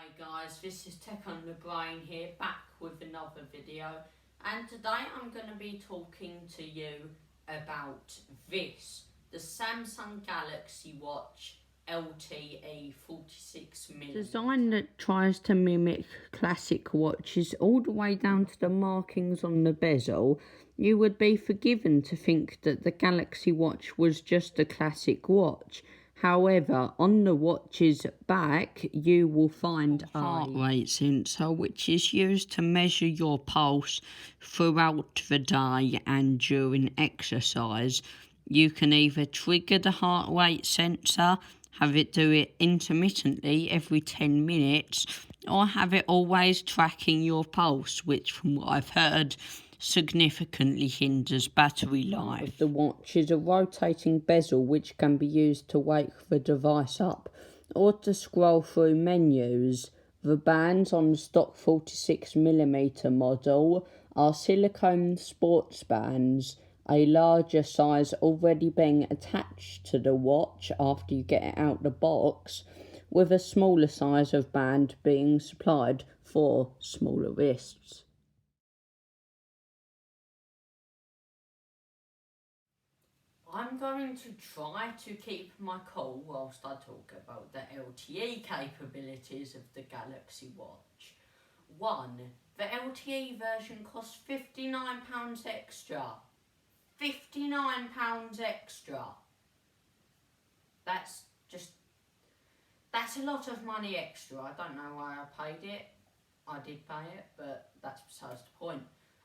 Hi guys, this is Tech on the Brain here, back with another video, and today I'm going to be talking to you about this, the Samsung Galaxy Watch LTE 46mm. Design that tries to mimic classic watches all the way down to the markings on the bezel. You would be forgiven to think that the Galaxy Watch was just a classic watch. However, on the watch's back, you will find a heart rate sensor, which is used to measure your pulse throughout the day and during exercise. You can either trigger the heart rate sensor, have it do it intermittently every 10 minutes, or have it always tracking your pulse, which, from what I've heard, significantly hinders battery life. The watch is a rotating bezel which can be used to wake the device up or to scroll through menus. The bands on the stock 46mm model are silicone sports bands, a larger size already being attached to the watch after you get it out the box, with a smaller size of band being supplied for smaller wrists. I'm going to try to keep my cool whilst I talk about the LTE capabilities of the Galaxy Watch. 1. The LTE version costs £59 extra. £59 extra. That's a lot of money extra. I don't know why I paid it. I did pay it, but that's besides the point.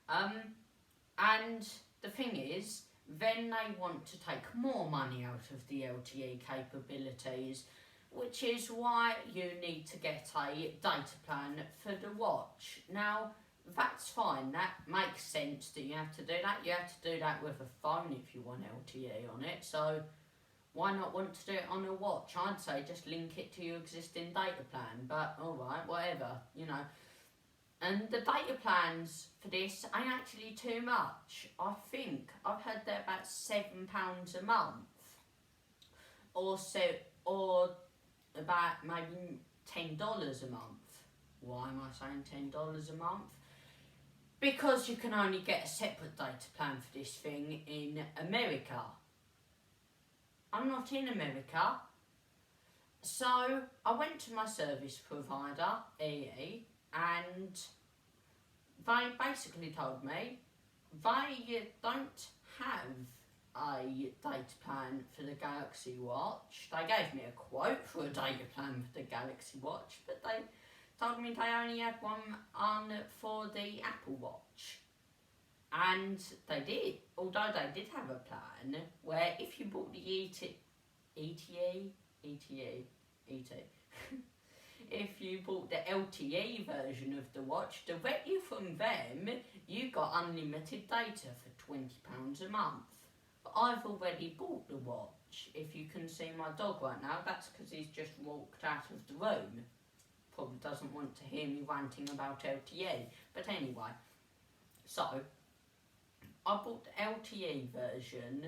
And the thing is, then they want to take more money out of the LTE capabilities, which is why you need to get a data plan for the watch. Now, that's fine, that makes sense that you have to do that. You have to do that with a phone if you want LTE on it, so why not want to do it on a watch? I'd say just link it to your existing data plan, but alright, whatever, you know. And the data plans for this ain't actually too much. I think I've heard they're about £7 a month, or about maybe $10 a month. Why am I saying $10 a month? Because you can only get a separate data plan for this thing in America. I'm not in America. So I went to my service provider, EE, and they basically told me they don't have a data plan for the Galaxy Watch. They gave me a quote for a data plan for the Galaxy Watch, but they told me they only had one on for the Apple Watch. And they did, although they did have a plan where if you bought the if you bought the LTE version of the watch directly from them, you got unlimited data for £20 a month. But I've already bought the watch. If you can see my dog right now, that's because he's just walked out of the room. Probably doesn't want to hear me ranting about LTE. But anyway, so I bought the LTE version,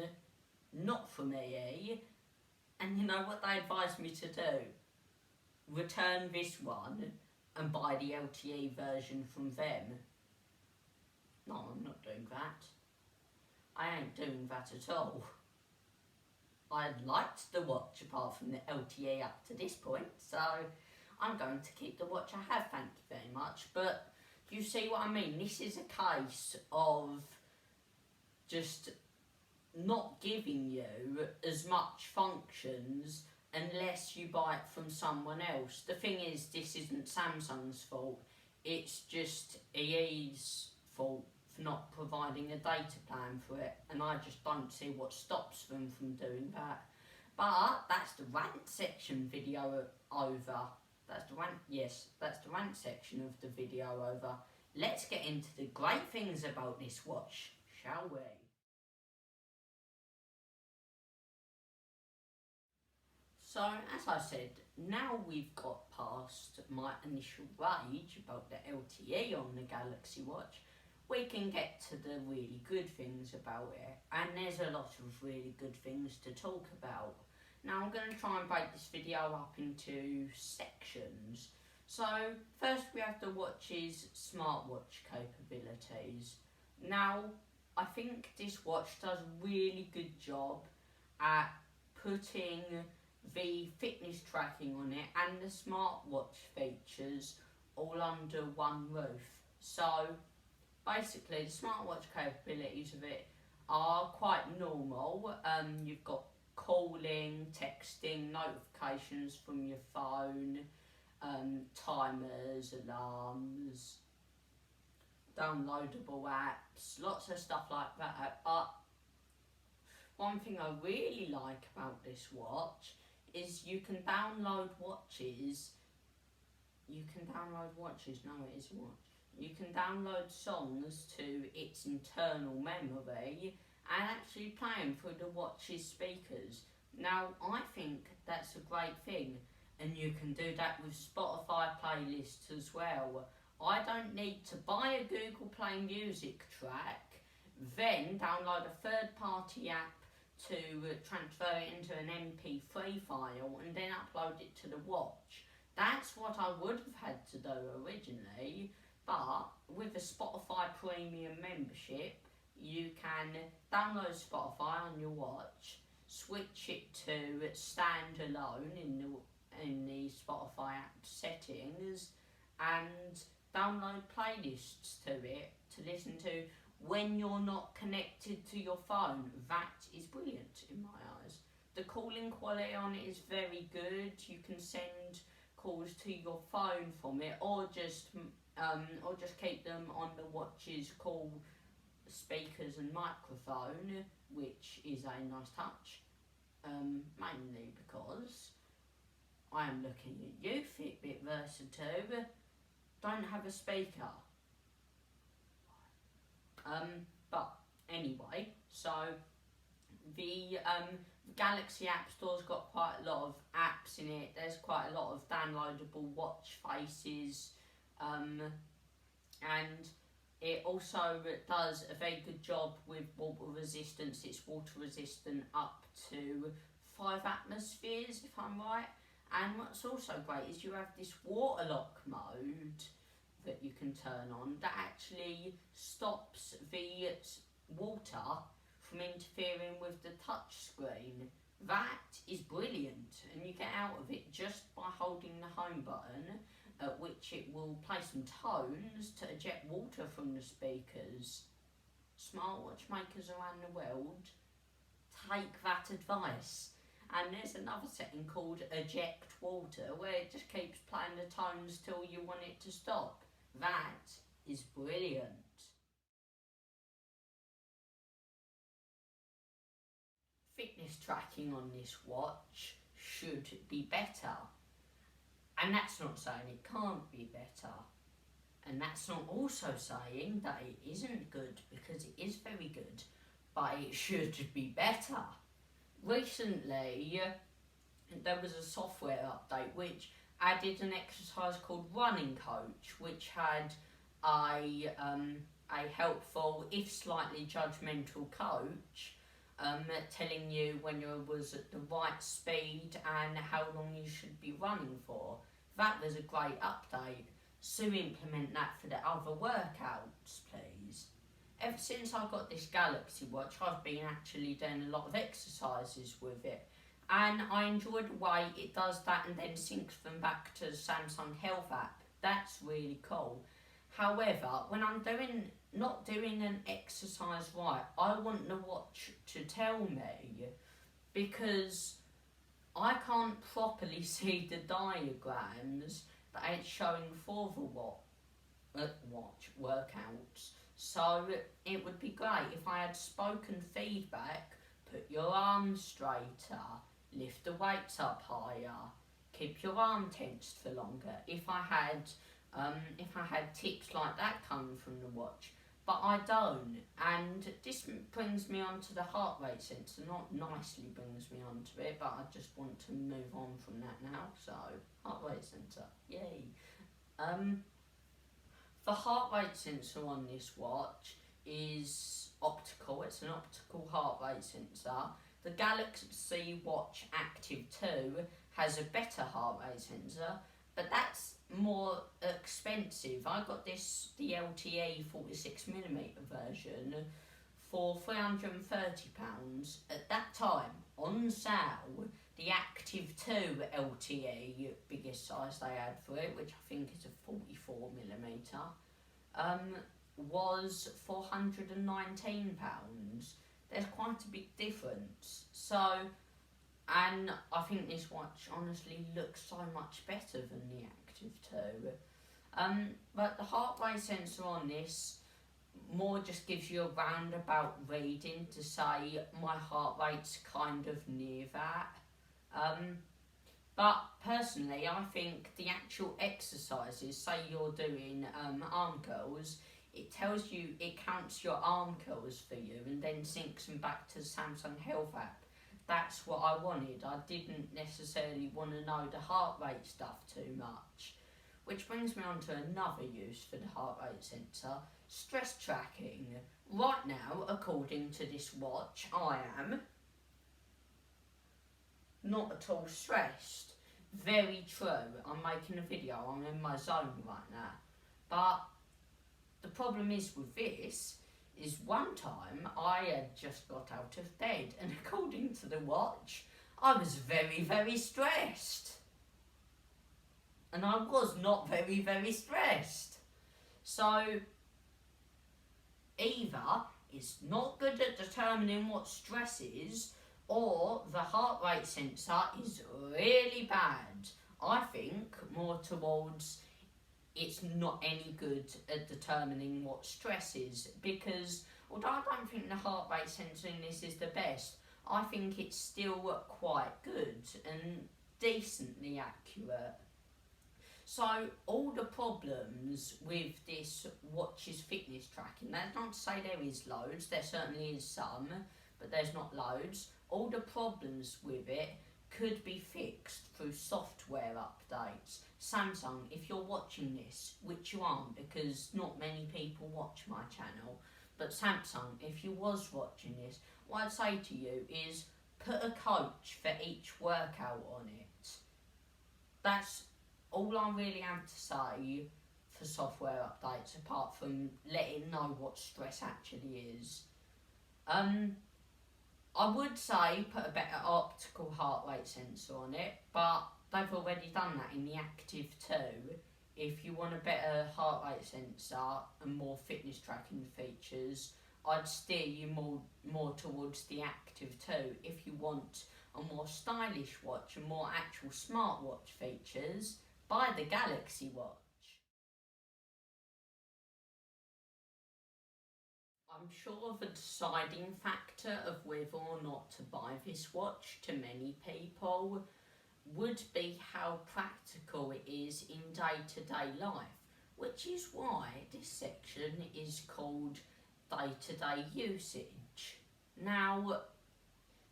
not from EE, and you know what they advised me to do? Return this one and buy the LTE version from them. No, I'm not doing that. I ain't doing that at all. I liked the watch apart from the LTE up to this point, so I'm going to keep the watch I have, thank you very much. But you see what I mean? This is a case of just not giving you as much functions unless you buy it from someone else. The thing is, this isn't Samsung's fault, it's just EE's fault for not providing a data plan for it, and I just don't see what stops them from doing that. But that's the rant section video over. That's the rant section of the video over. Let's get into the great things about this watch, shall we? So, as I said, now we've got past my initial rage about the LTE on the Galaxy Watch, we can get to the really good things about it. And there's a lot of really good things to talk about. Now I'm going to try and break this video up into sections. So first we have the watch's smartwatch capabilities. Now I think this watch does a really good job at putting the fitness tracking on it and the smartwatch features all under one roof. So basically the smartwatch capabilities of it are quite normal. You've got calling, texting, notifications from your phone, timers, alarms, downloadable apps, lots of stuff like that. But one thing I really like about this watch is you can download watches. No, it is a watch. You can download songs to its internal memory and actually play them through the watch's speakers. Now, I think that's a great thing, and you can do that with Spotify playlists as well. I don't need to buy a Google Play Music track, then download a third-party app to transfer it into an MP3 file and then upload it to the watch. That's what I would have had to do originally, but with a Spotify Premium membership, you can download Spotify on your watch, switch it to standalone in the Spotify app settings, and download playlists to it to listen to when you're not connected to your phone. That is brilliant in my eyes. The calling quality on it is very good. You can send calls to your phone from it, or just keep them on the watch's call speakers and microphone, which is a nice touch. Mainly because I am looking at you, Fitbit Versa 2, don't have a speaker. But anyway, so the Galaxy App Store's got quite a lot of apps in it. There's quite a lot of downloadable watch faces, and it also does a very good job with water resistance. It's water resistant up to 5 atmospheres, if I'm right. And what's also great is you have this water lock mode that you can turn on that actually stops the water from interfering with the touch screen. That is brilliant, and you get out of it just by holding the home button, at which it will play some tones to eject water from the speakers. Smartwatch makers around the world, take that advice. And there's another setting called eject water, where it just keeps playing the tones till you want it to stop. That is brilliant. Fitness tracking on this watch should be better. And that's not saying it can't be better. And that's not also saying that it isn't good, because it is very good, but it should be better. Recently, there was a software update which added an exercise called Running Coach, which had a helpful, if slightly judgmental coach telling you when you was at the right speed and how long you should be running for. That was a great update. So implement that for the other workouts, please. Ever since I got this Galaxy Watch, I've been actually doing a lot of exercises with it. And I enjoy the way it does that and then syncs them back to the Samsung Health app. That's really cool. However, when I'm not doing an exercise right, I want the watch to tell me, because I can't properly see the diagrams that it's showing for the watch workouts. So it would be great if I had spoken feedback: put your arms straighter, lift the weights up higher, keep your arm tensed for longer. If I had tips like that coming from the watch, but I don't. And this brings me on to the heart rate sensor. Not nicely brings me onto it, but I just want to move on from that now. So heart rate sensor, yay. The heart rate sensor on this watch is optical. It's an optical heart rate sensor. The Galaxy Watch Active 2 has a better heart rate sensor, but that's more expensive. I got the LTE 46mm version for £330 at that time on sale. The Active 2 LTE, biggest size they had for it, which I think is a 44mm, was £419. There's quite a big difference. So, and I think this watch honestly looks so much better than the Active 2. But the heart rate sensor on this more just gives you a roundabout reading to say my heart rate's kind of near that. But personally, I think the actual exercises, say you're doing arm curls, it tells you, it counts your arm curls for you and then syncs them back to the Samsung Health app. That's what I wanted. I didn't necessarily want to know the heart rate stuff too much. Which brings me on to another use for the heart rate sensor, stress tracking. Right now, according to this watch, I am not at all stressed. Very true. I'm making a video, I'm in my zone right now. But the problem is with this, is one time I had just got out of bed and according to the watch, I was very, very stressed. And I was not very, very stressed. So, either it's not good at determining what stress is, or the heart rate sensor is really bad. I think more towards it's not any good at determining what stress is, because although I don't think the heart rate sensor in this is the best, I think it's still quite good and decently accurate. So all the problems with this watch's fitness tracking, that's not to say there is loads, there certainly is some, but there's not loads. All the problems with it could be fixed through software updates. Samsung, if you're watching this, which you aren't because not many people watch my channel, but Samsung, if you was watching this, what I'd say to you is put a coach for each workout on it. That's all I really have to say for software updates, apart from letting know what stress actually is. I would say put a better optical heart rate sensor on it, but they've already done that in the Active 2. If you want a better heart rate sensor and more fitness tracking features, I'd steer you more towards the Active 2. If you want a more stylish watch and more actual smartwatch features, buy the Galaxy Watch. I'm sure the deciding factor of whether or not to buy this watch to many people would be how practical it is in day-to-day life, which is why this section is called day-to-day usage. Now,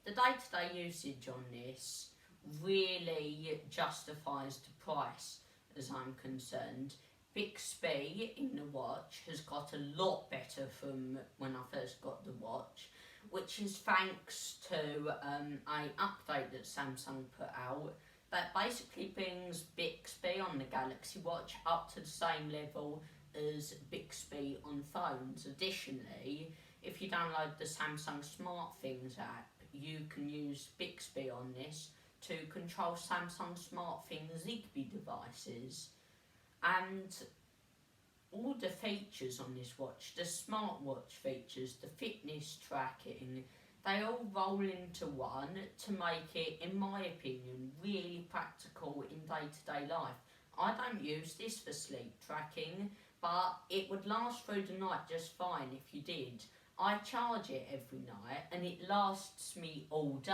the day-to-day usage on this really justifies the price as I'm concerned. Bixby in the watch has got a lot better from when I first got the watch, which is thanks to an update that Samsung put out that basically brings Bixby on the Galaxy Watch up to the same level as Bixby on phones. Additionally, if you download the Samsung SmartThings app, you can use Bixby on this to control Samsung SmartThings Zigbee devices. And all the features on this watch, the smartwatch features, the fitness tracking, they all roll into one to make it, in my opinion, really practical in day-to-day life. I don't use this for sleep tracking, but it would last through the night just fine if you did. I charge it every night and it lasts me all day,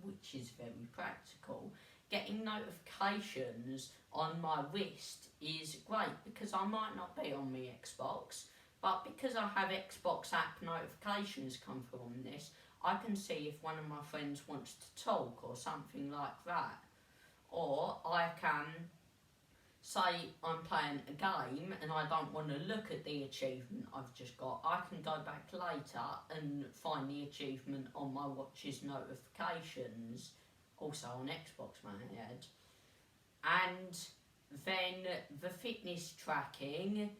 which is very practical. Getting notifications on my wrist is great because I might not be on my Xbox, but because I have Xbox app notifications come through on this, I can see if one of my friends wants to talk or something like that. Or I can say I'm playing a game and I don't want to look at the achievement I've just got. I can go back later and find the achievement on my watch's notifications, also on Xbox, may I add. And then the fitness tracking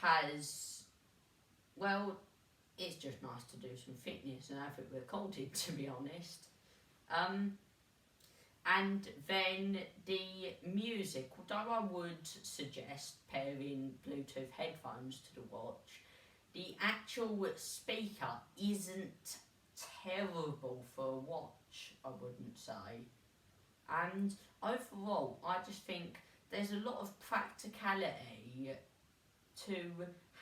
has, well, it's just nice to do some fitness and have it recorded, to be honest. And then the music, although I would suggest pairing Bluetooth headphones to the watch, the actual speaker isn't terrible for a watch, I wouldn't say. And overall, I just think there's a lot of practicality to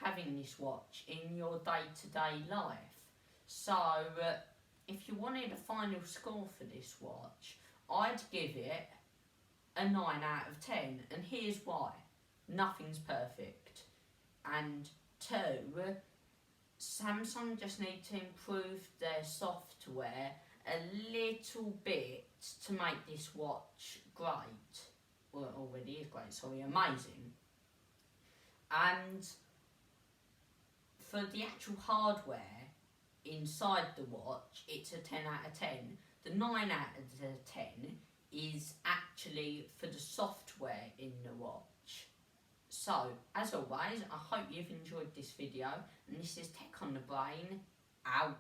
having this watch in your day-to-day life. So, if you wanted a final score for this watch, I'd give it a 9 out of 10, and here's why. Nothing's perfect. And 2, Samsung just need to improve their software a little bit to make this watch great. Well, it already is great, sorry, amazing. And for the actual hardware inside the watch, it's a 10 out of 10. The 9 out of 10 is actually for the software in the watch. So, as always, I hope you've enjoyed this video, and this is Tech on the Brain, out.